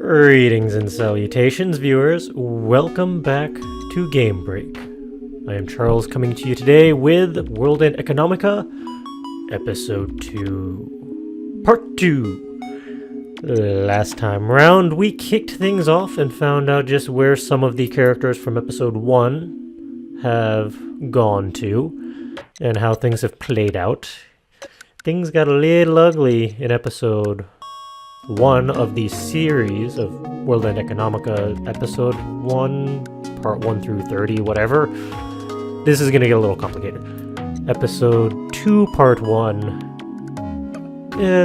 Greetings and salutations, viewers. Welcome back to Game Break. I am Charles, coming to you today with World and Economica, Episode 2, Part 2. Last time round, we kicked things off and found out just where some of the characters from Episode 1 have gone to, and how things have played out. Things got a little ugly in Episode 1 of the series of World and Economica, Episode 1, Part 1 through 30, whatever. This is gonna get a little complicated. Episode 2, Part 1,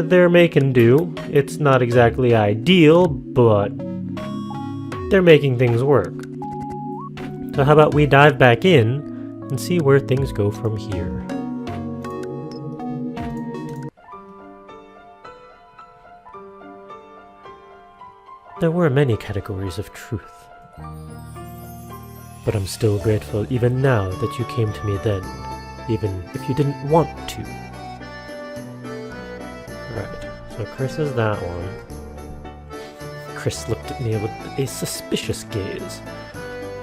they're making do. It's not exactly ideal, but they're making things work. So how about we dive back in and see where things go from here. There were many categories of truth, but I'm still grateful even now that you came to me then, even if you didn't want to. Right, so Chris is that one. Chris looked at me with a suspicious gaze,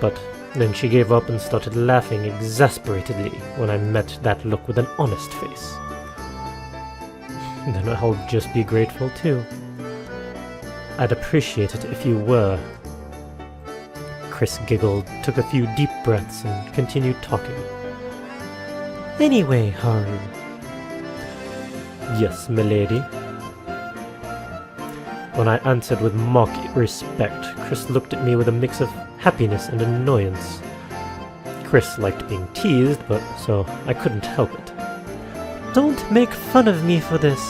but then she gave up and started laughing exasperatedly when I met that look with an honest face. Then I'll just be grateful too. I'd appreciate it if you were. Chris giggled, took a few deep breaths, and continued talking. Anyway, Haru. Yes, milady. When I answered with mock respect, Chris looked at me with a mix of happiness and annoyance. Chris liked being teased, but so I couldn't help it. Don't make fun of me for this.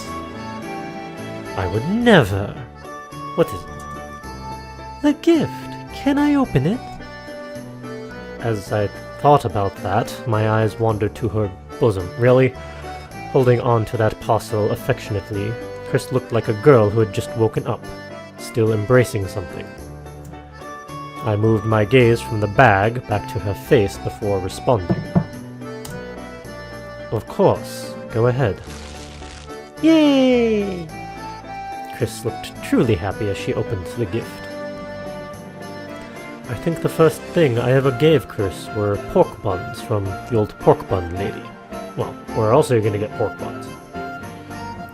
I would never. What is it? The gift. Can I open it? As I thought about that, my eyes wandered to her bosom. Really? Holding on to that parcel affectionately, Chris looked like a girl who had just woken up, still embracing something. I moved my gaze from the bag back to her face before responding. Of course. Go ahead. Yay! Chris looked truly happy as she opened the gift. I think the first thing I ever gave Chris were pork buns from the old pork bun lady. Well, where else are you going to get pork buns?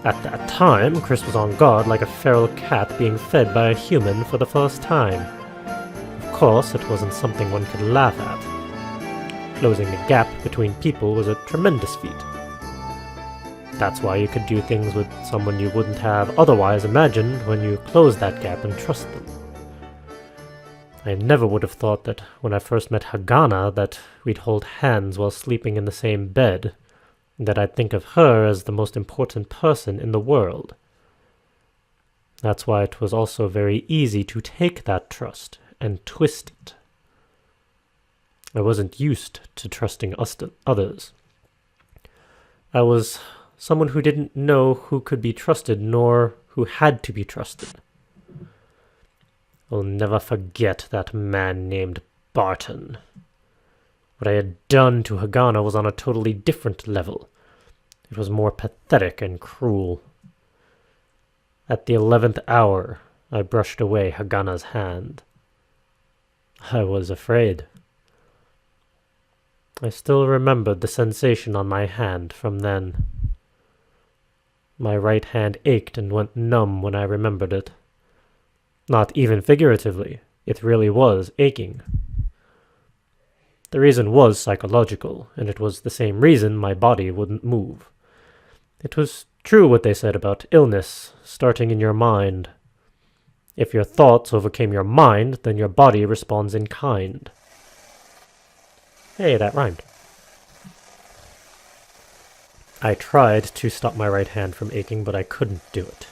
At that time, Chris was on guard like a feral cat being fed by a human for the first time. Of course, it wasn't something one could laugh at. Closing a gap between people was a tremendous feat. That's why you could do things with someone you wouldn't have otherwise imagined when you close that gap and trust them. I never would have thought that when I first met Hagana that we'd hold hands while sleeping in the same bed, and that I'd think of her as the most important person in the world. That's why it was also very easy to take that trust and twist it. I wasn't used to trusting others. I was someone who didn't know who could be trusted nor who had to be trusted. I'll never forget that man named Barton. What I had done to Hagana was on a totally different level. It was more pathetic and cruel. At the 11th hour, I brushed away Hagana's hand. I was afraid. I still remembered the sensation on my hand from then. My right hand ached and went numb when I remembered it. Not even figuratively, it really was aching. The reason was psychological, and it was the same reason my body wouldn't move. It was true what they said about illness starting in your mind. If your thoughts overcame your mind, then your body responds in kind. Hey, that rhymed. I tried to stop my right hand from aching, but I couldn't do it.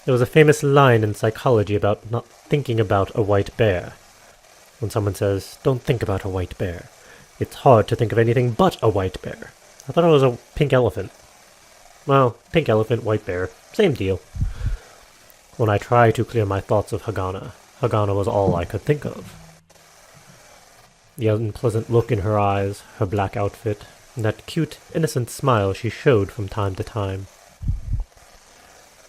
There was a famous line in psychology about not thinking about a white bear. When someone says, don't think about a white bear, it's hard to think of anything but a white bear. I thought it was a pink elephant. Well, pink elephant, white bear, same deal. When I tried to clear my thoughts of Hagana, Hagana was all I could think of. The unpleasant look in her eyes, her black outfit, and that cute, innocent smile she showed from time to time.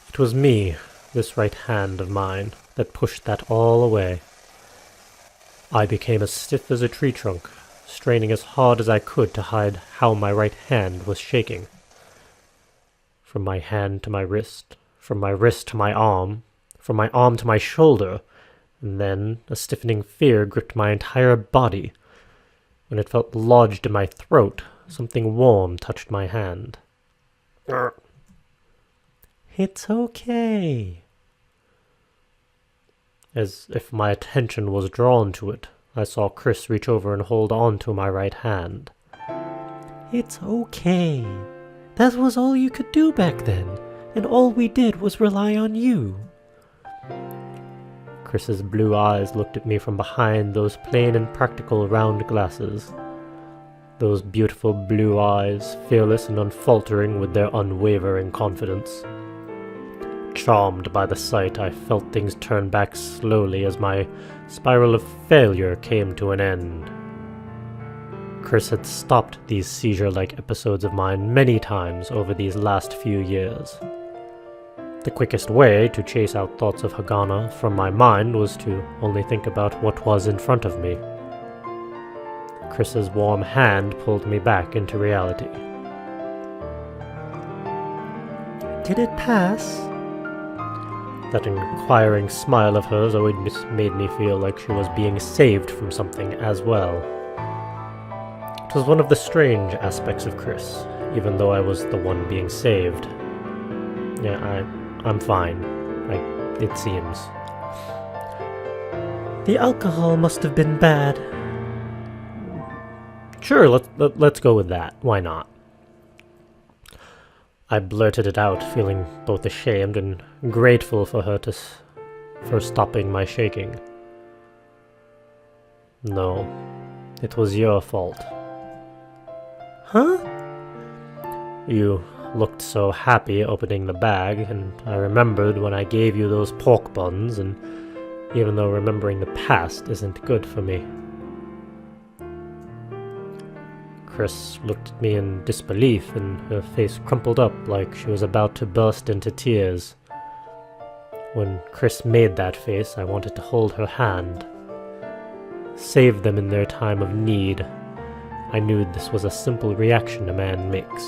It was me, this right hand of mine, that pushed that all away. I became as stiff as a tree trunk, straining as hard as I could to hide how my right hand was shaking. From my hand to my wrist, from my wrist to my arm, from my arm to my shoulder, and then a stiffening fear gripped my entire body. When it felt lodged in my throat, something warm touched my hand. "It's okay." As if my attention was drawn to it, I saw Chris reach over and hold on to my right hand. "It's okay. That was all you could do back then, and all we did was rely on you." Chris's blue eyes looked at me from behind those plain and practical round glasses. Those beautiful blue eyes, fearless and unfaltering with their unwavering confidence. Charmed by the sight, I felt things turn back slowly as my spiral of failure came to an end. Chris had stopped these seizure-like episodes of mine many times over these last few years. The quickest way to chase out thoughts of Hagana from my mind was to only think about what was in front of me. Chris's warm hand pulled me back into reality. "Did it pass?" That inquiring smile of hers always made me feel like she was being saved from something as well. It was one of the strange aspects of Chris, even though I was the one being saved. Yeah, I'm fine, it seems. "The alcohol must have been bad." "Sure, let's go with that. Why not?" I blurted it out, feeling both ashamed and grateful for her for stopping my shaking. "No, it was your fault." "Huh?" "You looked so happy opening the bag, and I remembered when I gave you those pork buns, and even though remembering the past isn't good for me." Chris looked at me in disbelief, and her face crumpled up like she was about to burst into tears. When Chris made that face, I wanted to hold her hand. Save them in their time of need. I knew this was a simple reaction a man makes,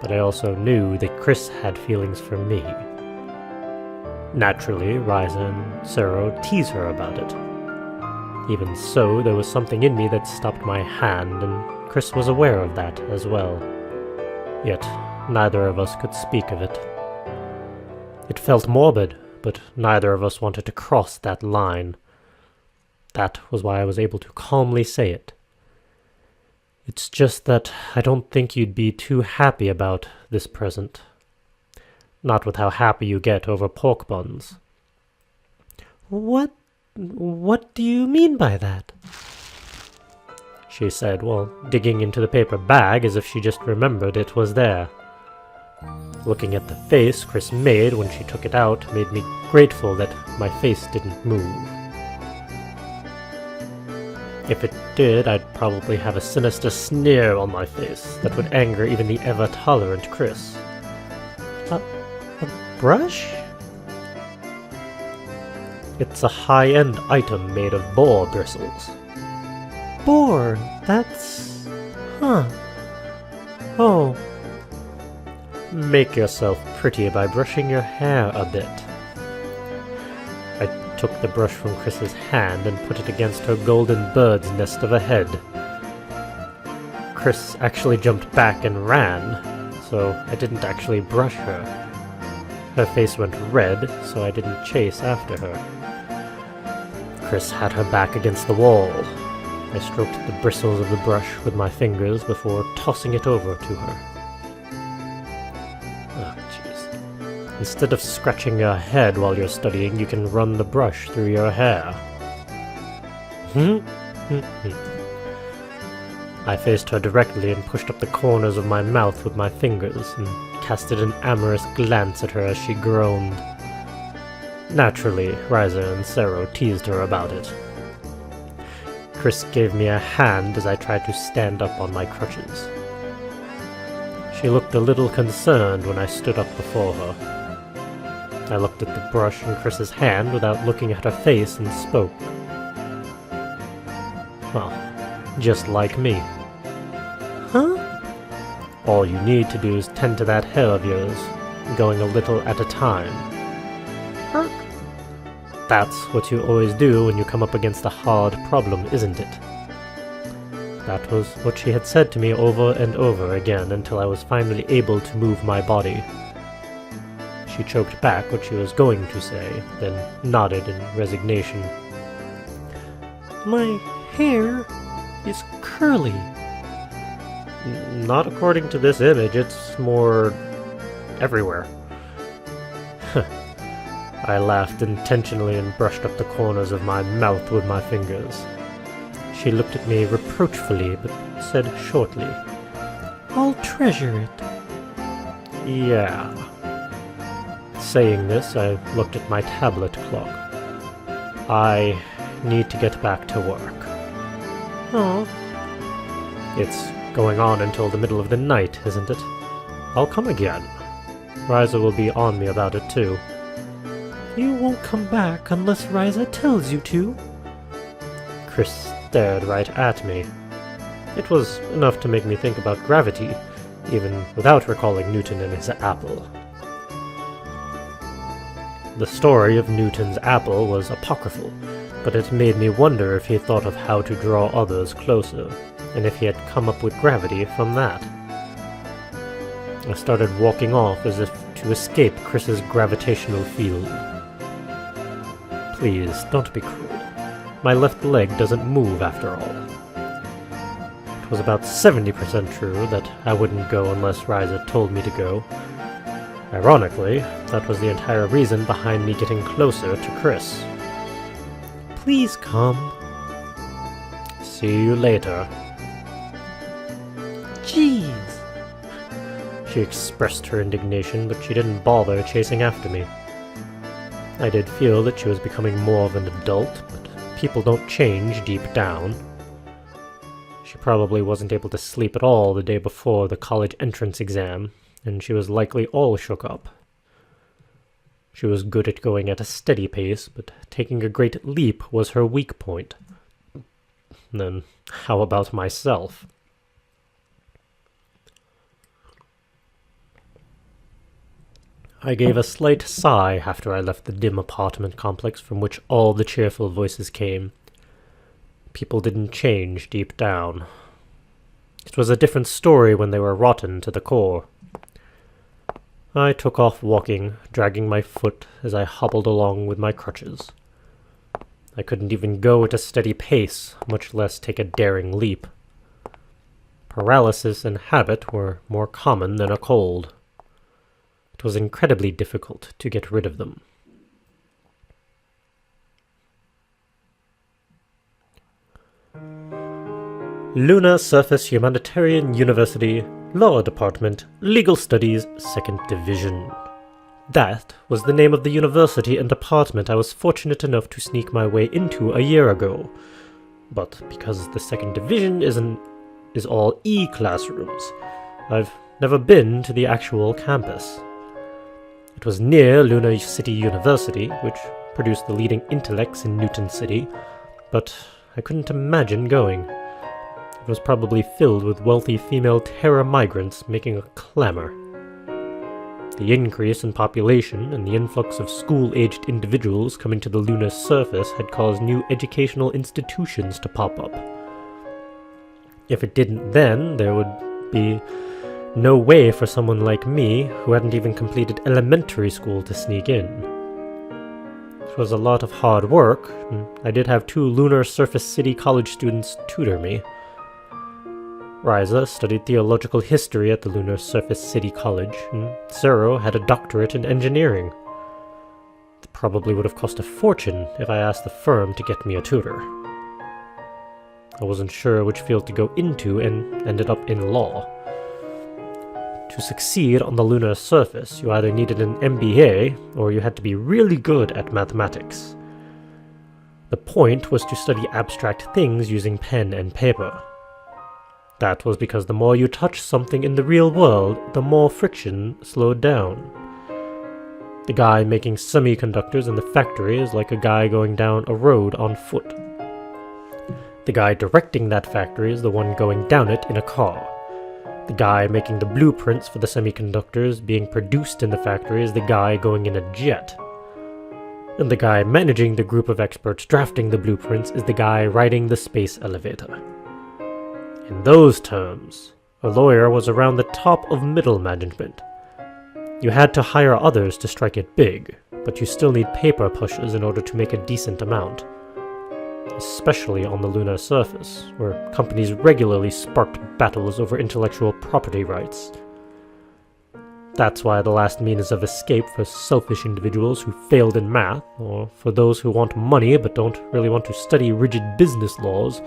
but I also knew that Chris had feelings for me. Naturally, Ryza and Zero tease her about it. Even so, there was something in me that stopped my hand, and Chris was aware of that as well. Yet, neither of us could speak of it. It felt morbid, but neither of us wanted to cross that line. That was why I was able to calmly say it. "It's just that I don't think you'd be too happy about this present. Not with how happy you get over pork buns." What do you mean by that?" she said, while digging into the paper bag as if she just remembered it was there. Looking at the face Chris made when she took it out made me grateful that my face didn't move. If it did, I'd probably have a sinister sneer on my face that would anger even the ever-tolerant Chris. A brush? It's a high-end item made of boar bristles. Boar? That's... huh. Oh. Make yourself pretty by brushing your hair a bit. I took the brush from Chris's hand and put it against her golden bird's nest of a head. Chris actually jumped back and ran, so I didn't actually brush her. Her face went red, so I didn't chase after her. Chris had her back against the wall. I stroked the bristles of the brush with my fingers before tossing it over to her. Oh, jeez. Instead of scratching your head while you're studying, you can run the brush through your hair. I faced her directly and pushed up the corners of my mouth with my fingers and casted an amorous glance at her as she groaned. Naturally, Ryza and Zero teased her about it. Chris gave me a hand as I tried to stand up on my crutches. She looked a little concerned when I stood up before her. I looked at the brush in Chris's hand without looking at her face and spoke. Well, just like me. Huh? All you need to do is tend to that hair of yours, going a little at a time. Huh? That's what you always do when you come up against a hard problem, isn't it? That was what she had said to me over and over again until I was finally able to move my body. She choked back what she was going to say, then nodded in resignation. My hair is curly. Not according to this image, it's more everywhere. I laughed intentionally and brushed up the corners of my mouth with my fingers. She looked at me reproachfully, but said shortly, I'll treasure it. Yeah. Saying this, I looked at my tablet clock. I need to get back to work. Oh. It's going on until the middle of the night, isn't it? I'll come again. Riza will be on me about it too. You won't come back unless Riza tells you to. Chris stared right at me. It was enough to make me think about gravity, even without recalling Newton and his apple. The story of Newton's apple was apocryphal, but it made me wonder if he thought of how to draw others closer, and if he had come up with gravity from that. I started walking off as if to escape Chris's gravitational field. Please, don't be cruel. My left leg doesn't move after all. It was about 70% true that I wouldn't go unless Riza told me to go. Ironically, that was the entire reason behind me getting closer to Chris. Please come. See you later. Jeez. She expressed her indignation, but she didn't bother chasing after me. I did feel that she was becoming more of an adult, but people don't change deep down. She probably wasn't able to sleep at all the day before the college entrance exam, and she was likely all shook up. She was good at going at a steady pace, but taking a great leap was her weak point. Then, how about myself? I gave a slight sigh after I left the dim apartment complex from which all the cheerful voices came. People didn't change deep down. It was a different story when they were rotten to the core. I took off walking, dragging my foot as I hobbled along with my crutches. I couldn't even go at a steady pace, much less take a daring leap. Paralysis and habit were more common than a cold. It was incredibly difficult to get rid of them. Lunar Surface Humanitarian University, Law Department, Legal Studies, 2nd Division. That was the name of the university and department I was fortunate enough to sneak my way into a year ago. But because the 2nd Division is all E-classrooms, I've never been to the actual campus. It was near Lunar City University, which produced the leading intellects in Newton City, but I couldn't imagine going. It was probably filled with wealthy female terror migrants making a clamor. The increase in population and the influx of school-aged individuals coming to the lunar surface had caused new educational institutions to pop up. If it didn't then, there would be no way for someone like me, who hadn't even completed elementary school, to sneak in. It was a lot of hard work, and I did have 2 Lunar Surface City College students tutor me. Riza studied theological history at the Lunar Surface City College, and Zero had a doctorate in engineering. It probably would have cost a fortune if I asked the firm to get me a tutor. I wasn't sure which field to go into and ended up in law. To succeed on the lunar surface, you either needed an MBA or you had to be really good at mathematics. The point was to study abstract things using pen and paper. That was because the more you touched something in the real world, the more friction slowed down. The guy making semiconductors in the factory is like a guy going down a road on foot. The guy directing that factory is the one going down it in a car. The guy making the blueprints for the semiconductors being produced in the factory is the guy going in a jet. And the guy managing the group of experts drafting the blueprints is the guy riding the space elevator. In those terms, a lawyer was around the top of middle management. You had to hire others to strike it big, but you still need paper pushers in order to make a decent amount. Especially on the lunar surface, where companies regularly sparked battles over intellectual property rights. That's why the last means of escape for selfish individuals who failed in math, or for those who want money but don't really want to study rigid business laws,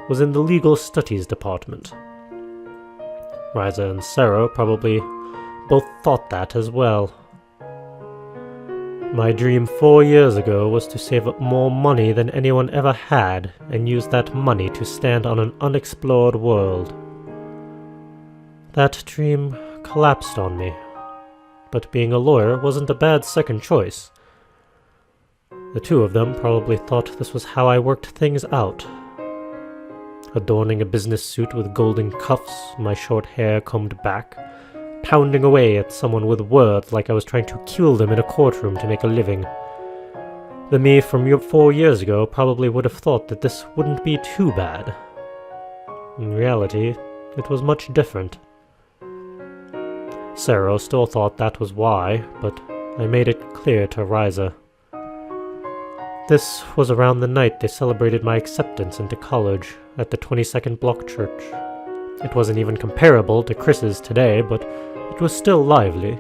was in the legal studies department. Riza and Sarah probably both thought that as well. My dream 4 years ago was to save up more money than anyone ever had and use that money to stand on an unexplored world. That dream collapsed on me, but being a lawyer wasn't a bad second choice. The two of them probably thought this was how I worked things out. Adorning a business suit with golden cuffs, my short hair combed back, pounding away at someone with words like I was trying to kill them in a courtroom to make a living. The me from 4 years ago probably would have thought that this wouldn't be too bad. In reality, it was much different. Sarah still thought that was why, but I made it clear to Riza. This was around the night they celebrated my acceptance into college at the 22nd Block Church. It wasn't even comparable to Chris's today, but it was still lively.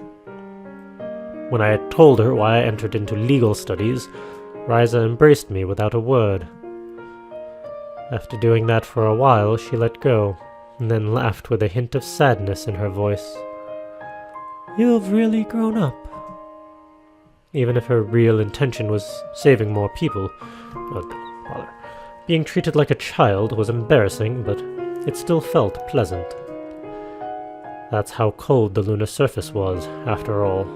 When I had told her why I entered into legal studies, Riza embraced me without a word. After doing that for a while, she let go, and then laughed with a hint of sadness in her voice. You've really grown up. Even if her real intention was saving more people, being treated like a child was embarrassing, but it still felt pleasant. That's how cold the lunar surface was, after all.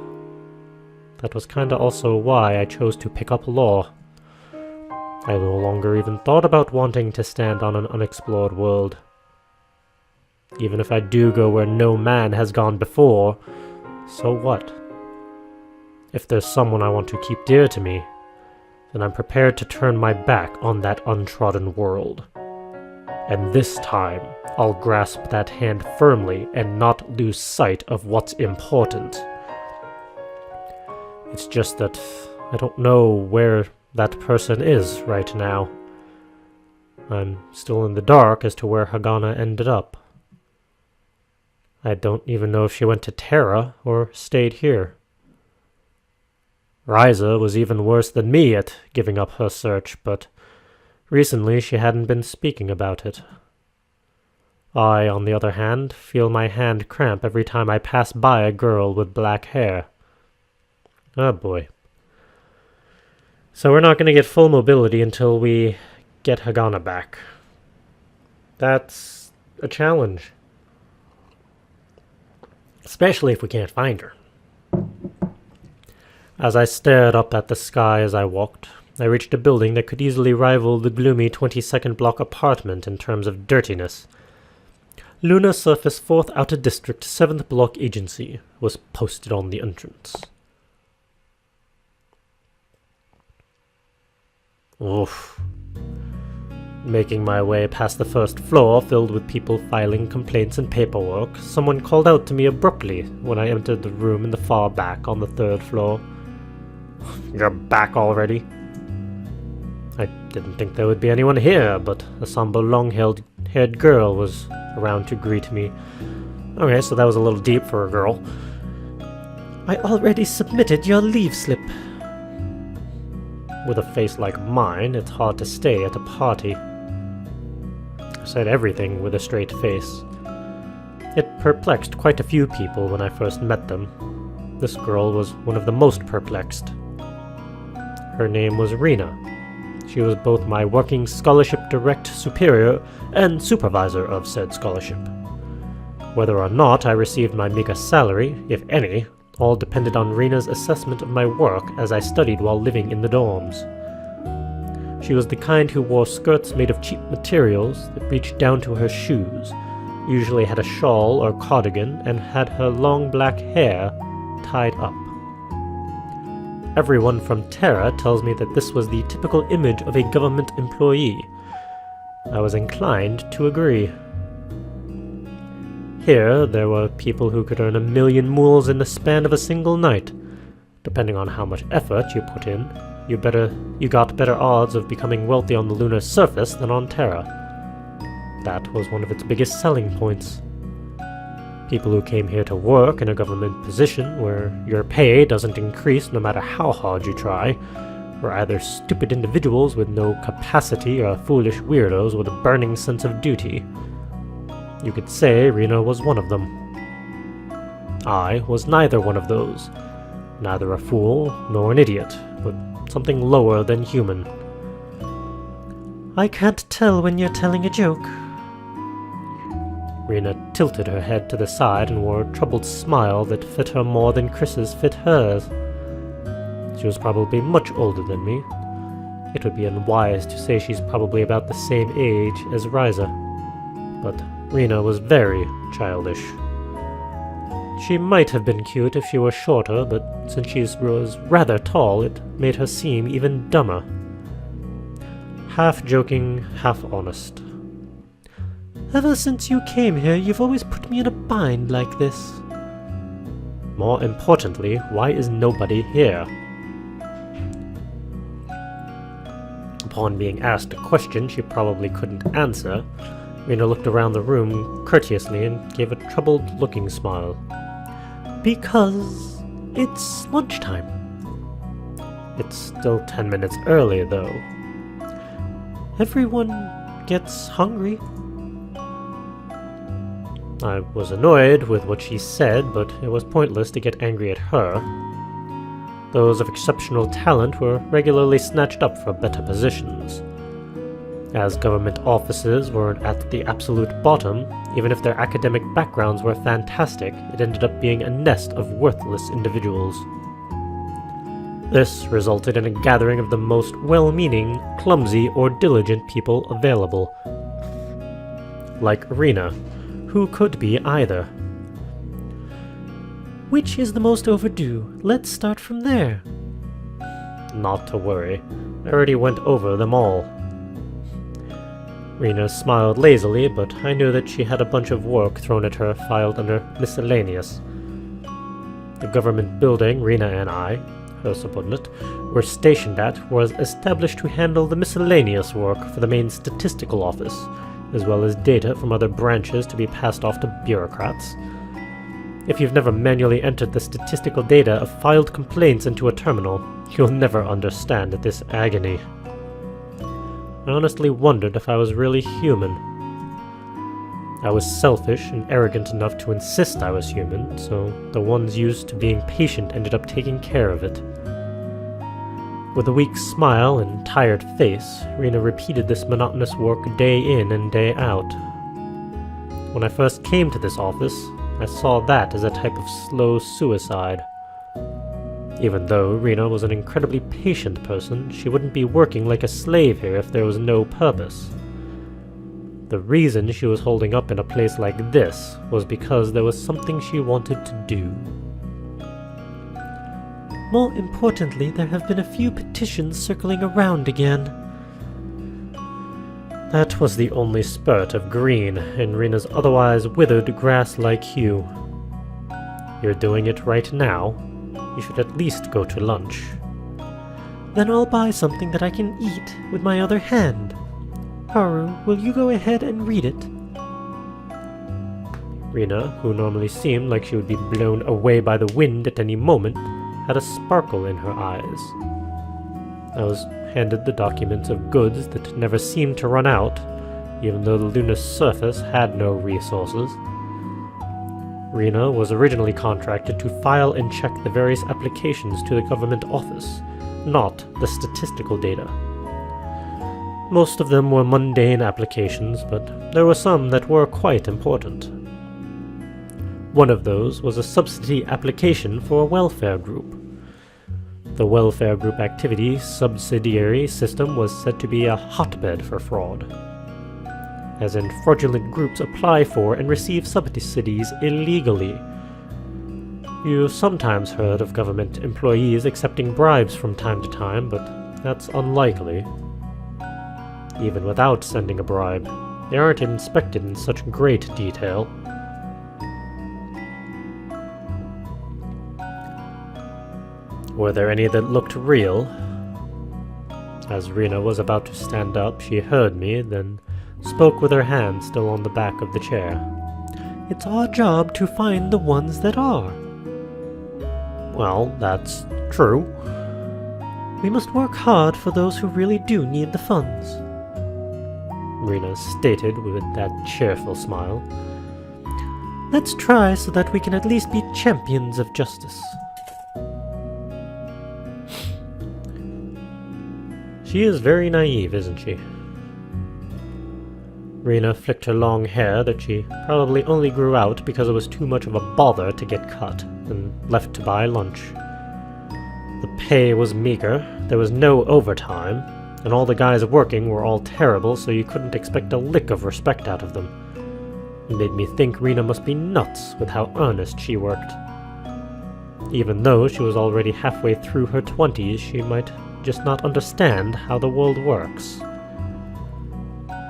That was kinda also why I chose to pick up law. I no longer even thought about wanting to stand on an unexplored world. Even if I do go where no man has gone before, so what? If there's someone I want to keep dear to me, then I'm prepared to turn my back on that untrodden world. And this time, I'll grasp that hand firmly and not lose sight of what's important. It's just that I don't know where that person is right now. I'm still in the dark as to where Hagana ended up. I don't even know if she went to Terra or stayed here. Riza was even worse than me at giving up her search, but recently she hadn't been speaking about it. I, on the other hand, feel my hand cramp every time I pass by a girl with black hair. Oh boy. So we're not going to get full mobility until we get Hagana back. That's a challenge. Especially if we can't find her. As I stared up at the sky as I walked, I reached a building that could easily rival the gloomy 22nd block apartment in terms of dirtiness. Lunar Surface 4th Outer District 7th Block Agency was posted on the entrance. Oof. Making my way past the first floor filled with people filing complaints and paperwork, someone called out to me abruptly when I entered the room in the far back on the 3rd floor. You're back already? I didn't think there would be anyone here, but a somber, long-haired girl was around to greet me. Okay, so that was a little deep for a girl. I already submitted your leave slip. With a face like mine, it's hard to stay at a party. I said everything with a straight face. It perplexed quite a few people when I first met them. This girl was one of the most perplexed. Her name was Rena. She was both my working scholarship direct superior and supervisor of said scholarship. Whether or not I received my meager salary, if any, all depended on Rina's assessment of my work as I studied while living in the dorms. She was the kind who wore skirts made of cheap materials that reached down to her shoes, usually had a shawl or cardigan, and had her long black hair tied up. Everyone from Terra tells me that this was the typical image of a government employee. I was inclined to agree. Here, there were people who could earn 1,000,000 mools in the span of a single night. Depending on how much effort you put in, you got better odds of becoming wealthy on the lunar surface than on Terra. That was one of its biggest selling points. People who came here to work in a government position where your pay doesn't increase no matter how hard you try were either stupid individuals with no capacity or foolish weirdos with a burning sense of duty. You could say Rina was one of them. I was neither one of those. Neither a fool nor an idiot, but something lower than human. I can't tell when you're telling a joke. Rina tilted her head to the side and wore a troubled smile that fit her more than Chris's fit hers. She was probably much older than me. It would be unwise to say she's probably about the same age as Riza. But Rina was very childish. She might have been cute if she were shorter, but since she was rather tall, it made her seem even dumber. Half joking, half honest. Ever since you came here, you've always put me in a bind like this. More importantly, why is nobody here? Upon being asked a question she probably couldn't answer, Rina looked around the room courteously and gave a troubled-looking smile. Because it's lunchtime. It's still 10 minutes early, though. Everyone gets hungry. I was annoyed with what she said, but it was pointless to get angry at her. Those of exceptional talent were regularly snatched up for better positions. As government offices were at the absolute bottom, even if their academic backgrounds were fantastic, it ended up being a nest of worthless individuals. This resulted in a gathering of the most well-meaning, clumsy, or diligent people available. Like Rina, who could be either. Which is the most overdue? Let's start from there. Not to worry. I already went over them all. Rina smiled lazily, but I knew that she had a bunch of work thrown at her filed under miscellaneous. The government building Rina and I, her subordinate, were stationed at was established to handle the miscellaneous work for the main statistical office, as well as data from other branches to be passed off to bureaucrats. If you've never manually entered the statistical data of filed complaints into a terminal, you'll never understand this agony. I honestly wondered if I was really human. I was selfish and arrogant enough to insist I was human, so the ones used to being patient ended up taking care of it. With a weak smile and tired face, Rina repeated this monotonous work day in and day out. When I first came to this office, I saw that as a type of slow suicide. Even though Rina was an incredibly patient person, she wouldn't be working like a slave here if there was no purpose. The reason she was holding up in a place like this was because there was something she wanted to do. More importantly, there have been a few petitions circling around again. That was the only spurt of green in Rina's otherwise withered grass-like hue. You're doing it right now. You should at least go to lunch. Then I'll buy something that I can eat with my other hand. Haru, will you go ahead and read it? Rina, who normally seemed like she would be blown away by the wind at any moment, had a sparkle in her eyes. I was handed the documents of goods that never seemed to run out, even though the lunar surface had no resources. Rina was originally contracted to file and check the various applications to the government office, not the statistical data. Most of them were mundane applications, but there were some that were quite important. One of those was a subsidy application for a welfare group. The welfare group activity subsidiary system was said to be a hotbed for fraud, as in fraudulent groups apply for and receive subsidies illegally. You sometimes heard of government employees accepting bribes from time to time, but that's unlikely. Even without sending a bribe, they aren't inspected in such great detail. Were there any that looked real? As Rena was about to stand up, she heard me, then spoke with her hand still on the back of the chair. It's our job to find the ones that are. Well, that's true. We must work hard for those who really do need the funds, Rena stated with that cheerful smile. Let's try so that we can at least be champions of justice. She is very naive, isn't she? Rena flicked her long hair that she probably only grew out because it was too much of a bother to get cut, and left to buy lunch. The pay was meager, there was no overtime, and all the guys working were all terrible, so you couldn't expect a lick of respect out of them. It made me think Rena must be nuts with how earnest she worked. Even though she was already halfway through her 20s, she might just not understand how the world works.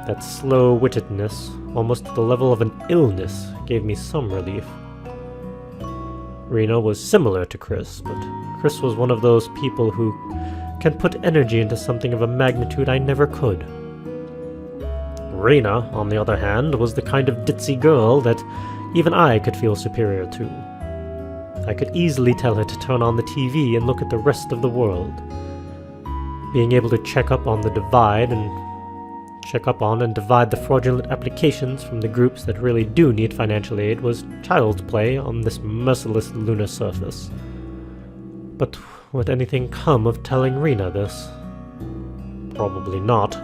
That slow-wittedness, almost to the level of an illness, gave me some relief. Rena was similar to Chris, but Chris was one of those people who can put energy into something of a magnitude I never could. Rena, on the other hand, was the kind of ditzy girl that even I could feel superior to. I could easily tell her to turn on the TV and look at the rest of the world. Being able to check up on and divide the fraudulent applications from the groups that really do need financial aid was child's play on this merciless lunar surface. But would anything come of telling Rena this? Probably not.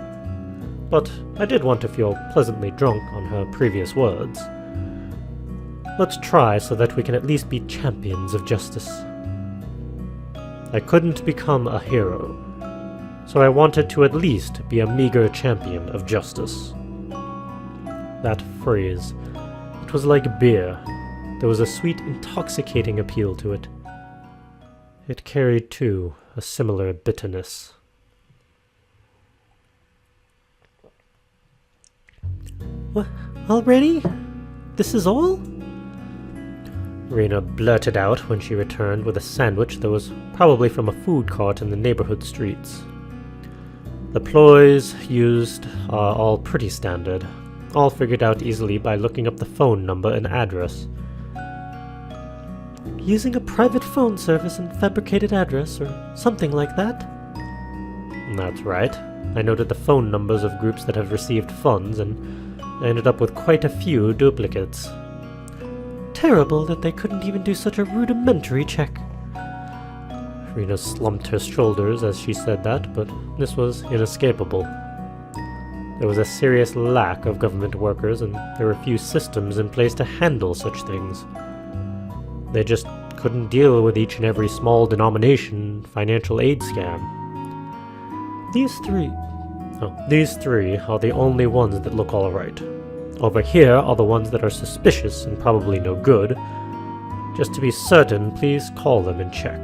But I did want to feel pleasantly drunk on her previous words. Let's try so that we can at least be champions of justice. I couldn't become a hero, so I wanted to at least be a meager champion of justice. That phrase, it was like beer. There was a sweet, intoxicating appeal to it. It carried, too, a similar bitterness. What? Already? This is all? Rena blurted out when she returned with a sandwich that was probably from a food cart in the neighborhood streets. The ploys used are all pretty standard, all figured out easily by looking up the phone number and address. Using a private phone service and fabricated address, or something like that? That's right. I noted the phone numbers of groups that have received funds, and I ended up with quite a few duplicates. Terrible that they couldn't even do such a rudimentary check. Rena slumped her shoulders as she said that, but this was inescapable. There was a serious lack of government workers, and there were few systems in place to handle such things. They just couldn't deal with each and every small denomination financial aid scam. These three are the only ones that look alright. Over here are the ones that are suspicious and probably no good. Just to be certain, please call them and check.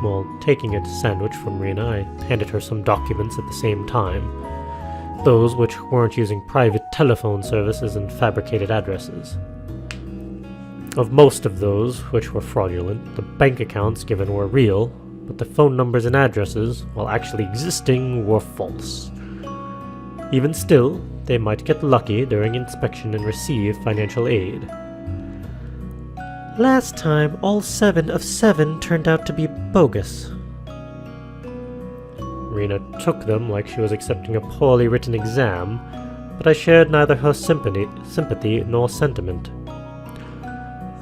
While taking a sandwich from Rena, I handed her some documents at the same time. Those which weren't using private telephone services and fabricated addresses. Of most of those which were fraudulent, the bank accounts given were real, but the phone numbers and addresses, while actually existing, were false. Even still, they might get lucky during inspection and receive financial aid. Last time, all 7 of 7 turned out to be bogus. Rena took them like she was accepting a poorly written exam, but I shared neither her sympathy nor sentiment.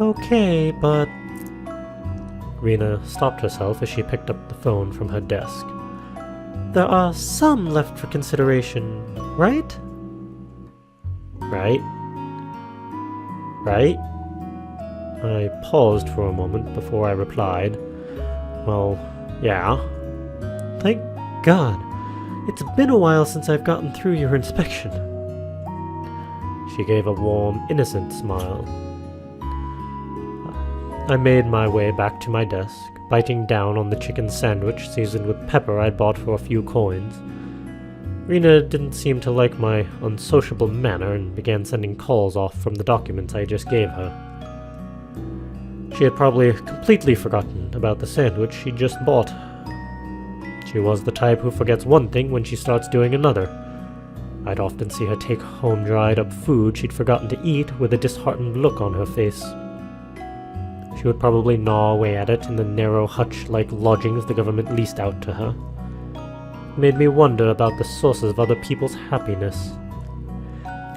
Okay, but... Rena stopped herself as she picked up the phone from her desk. There are some left for consideration, right? Right? right? I paused for a moment before I replied, well, yeah. Thank God. It's been a while since I've gotten through your inspection. She gave a warm, innocent smile. I made my way back to my desk, biting down on the chicken sandwich seasoned with pepper I'd bought for a few coins. Rena didn't seem to like my unsociable manner and began sending calls off from the documents I just gave her. She had probably completely forgotten about the sandwich she'd just bought. She was the type who forgets one thing when she starts doing another. I'd often see her take home dried up food she'd forgotten to eat with a disheartened look on her face. She would probably gnaw away at it in the narrow hutch-like lodgings the government leased out to her. It made me wonder about the sources of other people's happiness.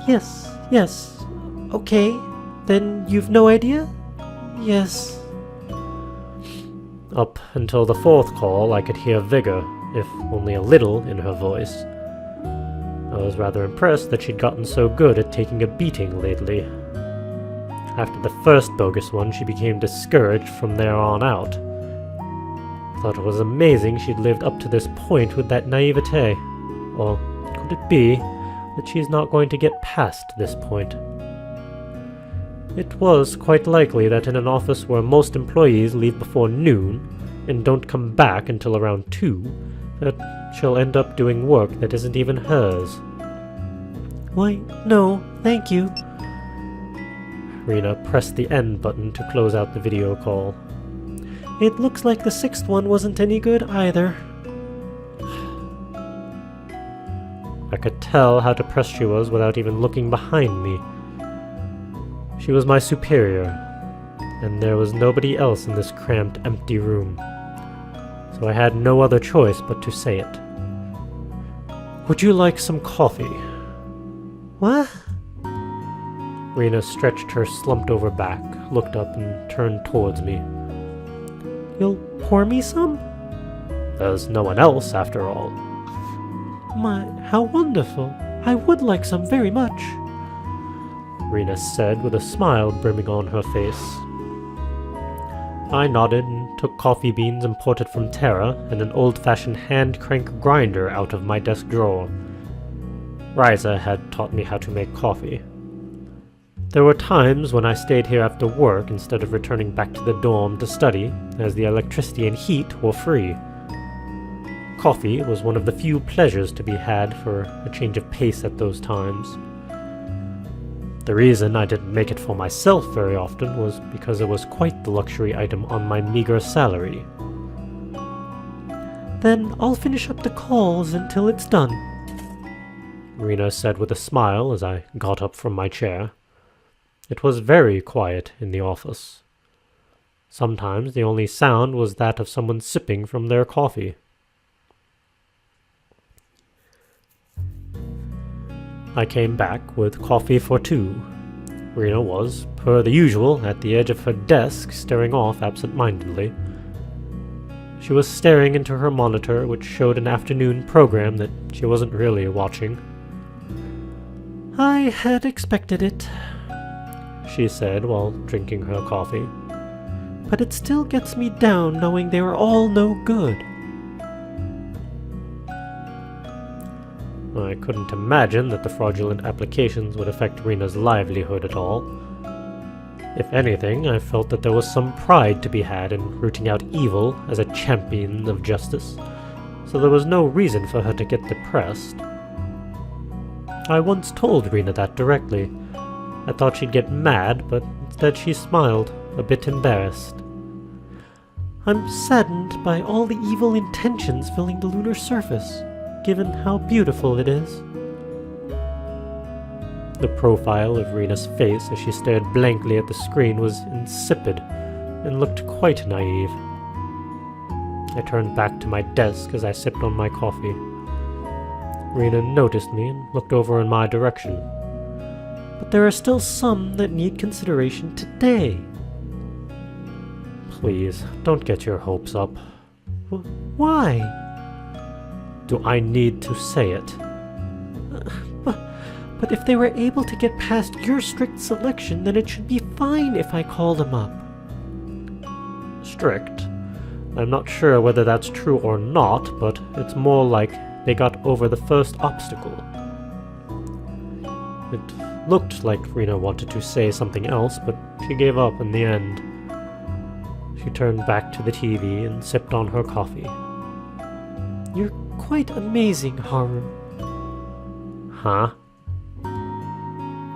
Yes. Okay. Then you've no idea? Yes. Up until the fourth call, I could hear vigor, if only a little, in her voice. I was rather impressed that she'd gotten so good at taking a beating lately. After the first bogus one, she became discouraged from there on out. I thought it was amazing she'd lived up to this point with that naivete. Or could it be that she's not going to get past this point? It was quite likely that in an office where most employees leave before noon and don't come back until around 2, that she'll end up doing work that isn't even hers. Why, no, thank you. Rena pressed the end button to close out the video call. It looks like the 6th one wasn't any good either. I could tell how depressed she was without even looking behind me. She was my superior, and there was nobody else in this cramped, empty room. So I had no other choice but to say it. Would you like some coffee? What? Rena stretched her slumped-over back, looked up, and turned towards me. You'll pour me some? There's no one else, after all. My, how wonderful. I would like some very much. Rena said with a smile brimming on her face. I nodded and took coffee beans imported from Terra and an old-fashioned hand-crank grinder out of my desk drawer. Riza had taught me how to make coffee. There were times when I stayed here after work instead of returning back to the dorm to study, as the electricity and heat were free. Coffee was one of the few pleasures to be had for a change of pace at those times. The reason I didn't make it for myself very often was because it was quite the luxury item on my meager salary. Then I'll finish up the calls until it's done, Rena said with a smile as I got up from my chair. It was very quiet in the office. Sometimes the only sound was that of someone sipping from their coffee. I came back with coffee for 2. Rena was, per the usual, at the edge of her desk, staring off absent-mindedly. She was staring into her monitor, which showed an afternoon program that she wasn't really watching. I had expected it, she said while drinking her coffee. But it still gets me down knowing they were all no good. I couldn't imagine that the fraudulent applications would affect Rena's livelihood at all. If anything, I felt that there was some pride to be had in rooting out evil as a champion of justice, so there was no reason for her to get depressed. I once told Rena that directly. I thought she'd get mad, but instead she smiled, a bit embarrassed. I'm saddened by all the evil intentions filling the lunar surface, given how beautiful it is. The profile of Rena's face as she stared blankly at the screen was insipid and looked quite naive. I turned back to my desk as I sipped on my coffee. Rena noticed me and looked over in my direction. But there are still some that need consideration today. Please, don't get your hopes up. Why? Do I need to say it? But if they were able to get past your strict selection, then it should be fine if I call them up. Strict? I'm not sure whether that's true or not, but it's more like they got over the first obstacle. It looked like Rena wanted to say something else, but she gave up in the end. She turned back to the TV and sipped on her coffee. You're quite amazing, Haru. Huh?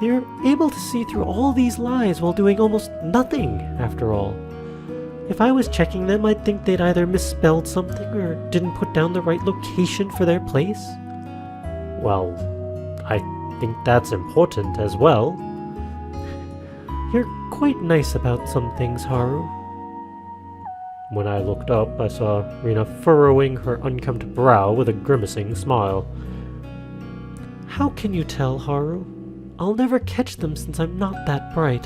You're able to see through all these lies while doing almost nothing, after all. If I was checking them, I'd think they'd either misspelled something or didn't put down the right location for their place. Well, I think that's important as well. You're quite nice about some things, Haru. When I looked up, I saw Rena furrowing her unkempt brow with a grimacing smile. How can you tell, Haru? I'll never catch them since I'm not that bright.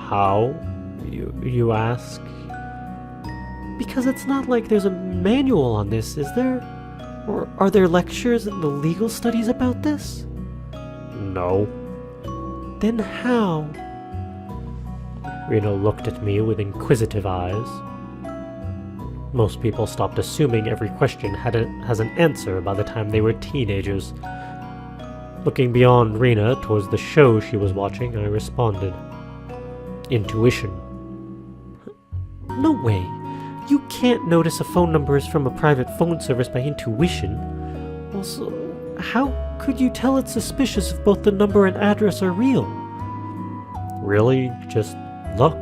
How? You ask? Because it's not like there's a manual on this, is there? Or are there lectures in the legal studies about this? No. Then how? Rena looked at me with inquisitive eyes. Most people stopped assuming every question has an answer by the time they were teenagers. Looking beyond Rena towards the show she was watching, I responded. Intuition. No way. You can't notice a phone number is from a private phone service by intuition. Also, how could you tell it's suspicious if both the number and address are real? Really? Just luck?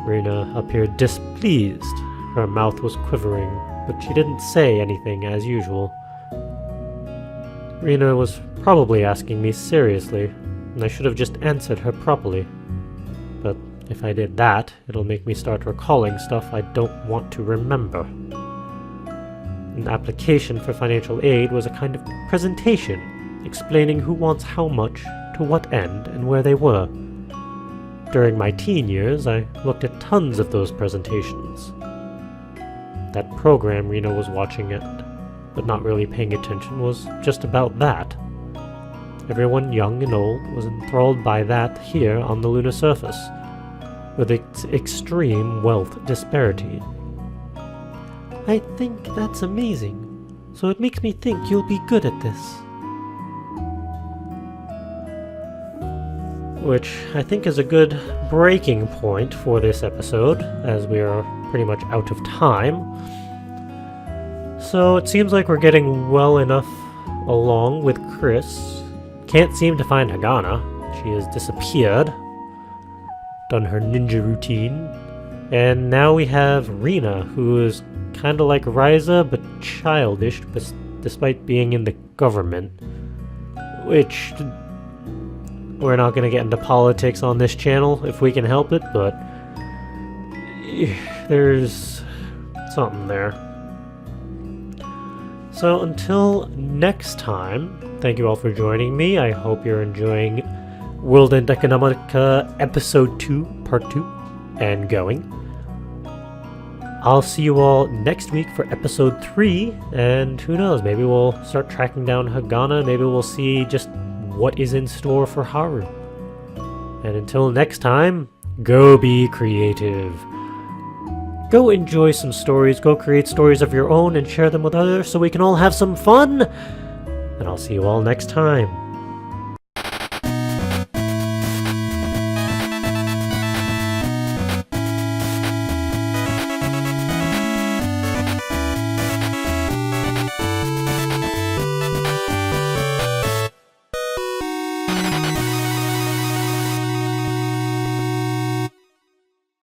Rena appeared displeased. Her mouth was quivering, but she didn't say anything as usual. Rena was probably asking me seriously, and I should have just answered her properly. But if I did that, it'll make me start recalling stuff I don't want to remember. An application for financial aid was a kind of presentation, explaining who wants how much, to what end, and where they were. During my teen years, I looked at tons of those presentations. That program Rena was watching it, but not really paying attention, was just about that. Everyone young and old was enthralled by that here on the lunar surface, with its extreme wealth disparity. I think that's amazing, so it makes me think you'll be good at this. Which I think is a good breaking point for this episode, as we are pretty much out of time. So it seems like we're getting well enough along with Chris. Can't seem to find Hagana. She has disappeared. Done her ninja routine. And now we have Rena, who is kind of like Ryza, but childish, despite being in the government. Which, we're not going to get into politics on this channel if we can help it, but there's something there. So until next time, thank you all for joining me. I hope you're enjoying World and Economica Episode 2, Part 2, and going. I'll see you all next week for Episode 3, and who knows, maybe we'll start tracking down Hagana, maybe we'll see just what is in store for Haru. And until next time, go be creative. Go enjoy some stories, go create stories of your own and share them with others so we can all have some fun. And I'll see you all next time.